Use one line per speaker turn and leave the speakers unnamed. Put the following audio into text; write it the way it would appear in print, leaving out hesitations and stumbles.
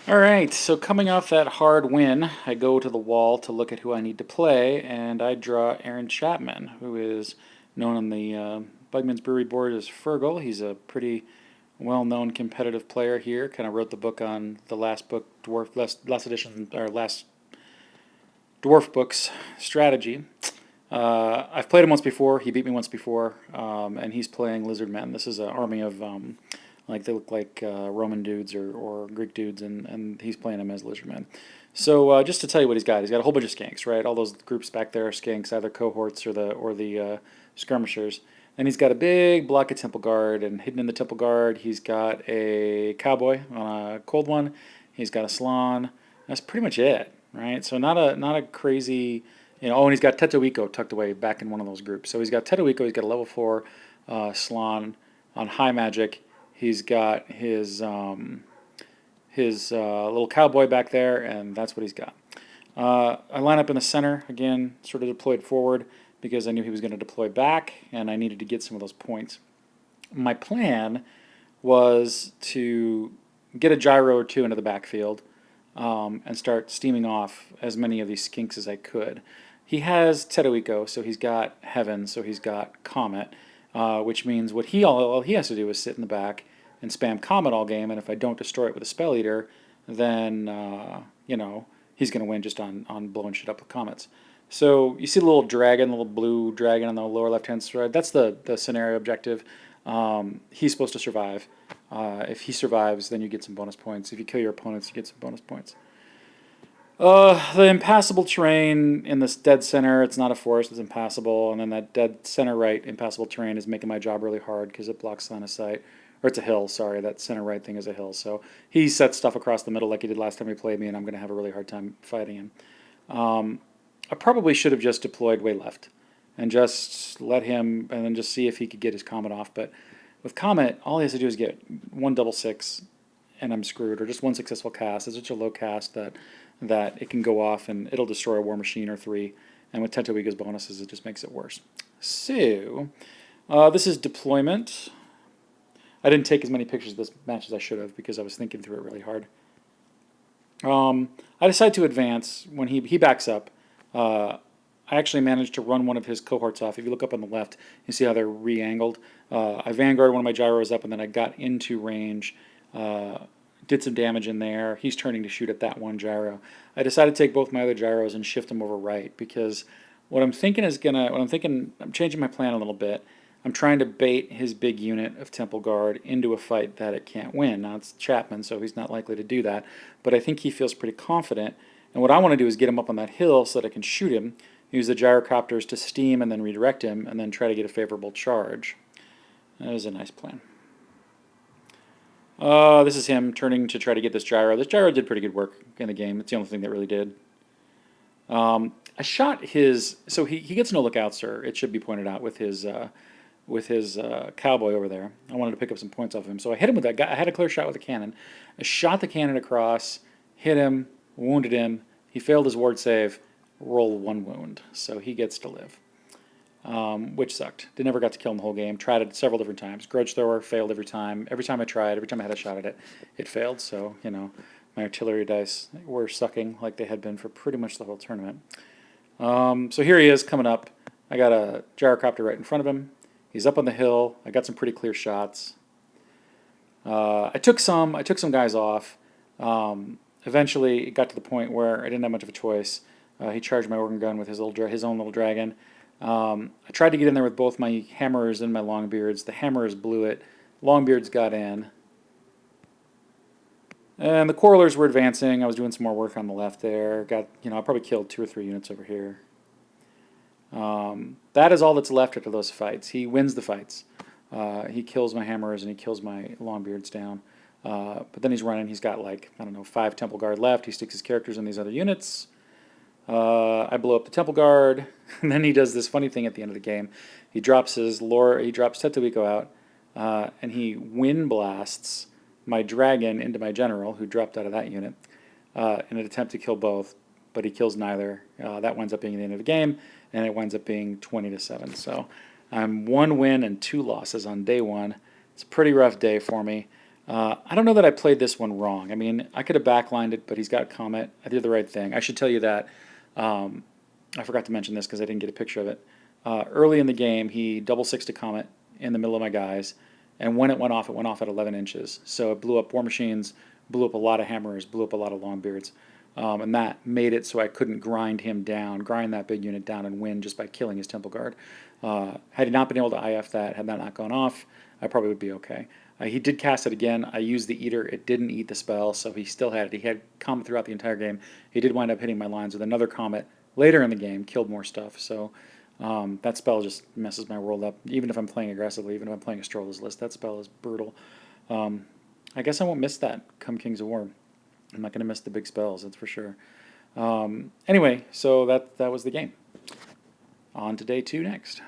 All right, so coming off that hard win, I go to the wall to look at who I need to play, and I draw Aaron Chapman, who is known on the Bugman's Brewery board as Fergal. He's a pretty well-known competitive player here. Kind of wrote the book on the last book, last edition, or last Dwarf Books strategy. I've played him once before. He beat me once before, and he's playing Lizard Men. This is an army of like they look like Roman dudes or Greek dudes, and he's playing them as Lizard Men. So just to tell you what he's got a whole bunch of skanks, right? All those groups back there are skanks, either cohorts or the skirmishers. And he's got a big block of Temple Guard, and hidden in the Temple Guard, he's got a cowboy on a cold one. He's got a slan. That's pretty much it, right? So not a crazy, Oh, and he's got Tetuico tucked away back in one of those groups. So he's got Tetuico. He's got a level 4 slan on high magic. He's got his little cowboy back there, and that's what he's got. I line up in the center again, sort of deployed forward because I knew he was going to deploy back, and I needed to get some of those points. My plan was to get a gyro or two into the backfield and start steaming off as many of these skinks as I could. He has Tetuico, so he's got Heaven, so he's got Comet, which means all he has to do is sit in the back and spam Comet all game, and if I don't destroy it with a Spell Eater, then he's going to win just on blowing shit up with Comets. So you see the little dragon, the little blue dragon on the lower left-hand side. That's the scenario objective. He's supposed to survive. If he survives, then you get some bonus points. If you kill your opponents, you get some bonus points. The impassable terrain in this dead center, it's not a forest, it's impassable. And then that dead center right impassable terrain is making my job really hard because it blocks line of sight. Or it's a hill, sorry, that center right thing is a hill. So he sets stuff across the middle like he did last time he played me, and I'm going to have a really hard time fighting him. I probably should have just deployed way left and just let him, and then just see if he could get his Comet off. But with Comet, all he has to do is get one double six, and I'm screwed, or just one successful cast. It's such a low cast that it can go off and it'll destroy a War Machine or 3. And with Tetuico's bonuses, it just makes it worse. So, this is deployment. I didn't take as many pictures of this match as I should have because I was thinking through it really hard. I decide to advance when he backs up. I actually managed to run one of his cohorts off. If you look up on the left, you see how they're re-angled. I vanguarded one of my gyros up, and then I got into range, did some damage in there. He's turning to shoot at that one gyro. I decided to take both my other gyros and shift them over right because I'm changing my plan a little bit. I'm trying to bait his big unit of Temple Guard into a fight that it can't win. Now, it's Chapman, so he's not likely to do that, but I think he feels pretty confident. And what I want to do is get him up on that hill so that I can shoot him, use the gyrocopters to steam and then redirect him, and then try to get a favorable charge. That is a nice plan. This is him turning to try to get this gyro. This gyro did pretty good work in the game. It's the only thing that really did. I shot his... So he gets no lookout, sir. It should be pointed out with his cowboy over there. I wanted to pick up some points off of him. So I hit him with that guy. I had a clear shot with a cannon. I shot the cannon across, hit him, wounded him. He failed his ward save, roll 1 wound. So he gets to live, which sucked. Never got to kill him the whole game. Tried it several different times. Grudge Thrower failed every time. Every time I tried, every time I had a shot at it, it failed. So, my artillery dice were sucking like they had been for pretty much the whole tournament. So here he is coming up. I got a gyrocopter right in front of him. He's up on the hill. I got some pretty clear shots. I took some guys off. Eventually, it got to the point where I didn't have much of a choice. He charged my organ gun with his own little dragon. I tried to get in there with both my hammers and my longbeards. The hammers blew it. Longbeards got in. And the Quarrelers were advancing. I was doing some more work on the left there. I probably killed 2 or 3 units over here. That is all that's left after those fights. He wins the fights. He kills my hammers and he kills my longbeards down. But then he's running. He's got 5 Temple Guard left. He sticks his characters in these other units. I blow up the Temple Guard, and then he does this funny thing at the end of the game. He drops Tetuico out, and he wind blasts my dragon into my general, who dropped out of that unit, in an attempt to kill both, but he kills neither. That winds up being the end of the game, and it winds up being 20-7. So I'm 1 win and 2 losses on day 1. It's a pretty rough day for me. I don't know that I played this one wrong. I mean, I could have backlined it, but he's got Comet. I did the right thing. I should tell you that. Um, I forgot to mention this because I didn't get a picture of it. Early in the game, he double sixed a Comet in the middle of my guys, and when it went off at 11 inches. So it blew up War Machines, blew up a lot of Hammers, blew up a lot of Longbeards. And that made it so I couldn't grind him down, grind that big unit down and win just by killing his Temple Guard. Had he not been able to IF that, had that not gone off, I probably would be okay. He did cast it again. I used the Eater. It didn't eat the spell, so he still had it. He had Comet throughout the entire game. He did wind up hitting my lines with another Comet later in the game, killed more stuff. So that spell just messes my world up. Even if I'm playing aggressively, even if I'm playing a Strollers list, that spell is brutal. I guess I won't miss that come Kings of War. I'm not going to miss the big spells, that's for sure. Anyway, so that was the game. On to day 2 next.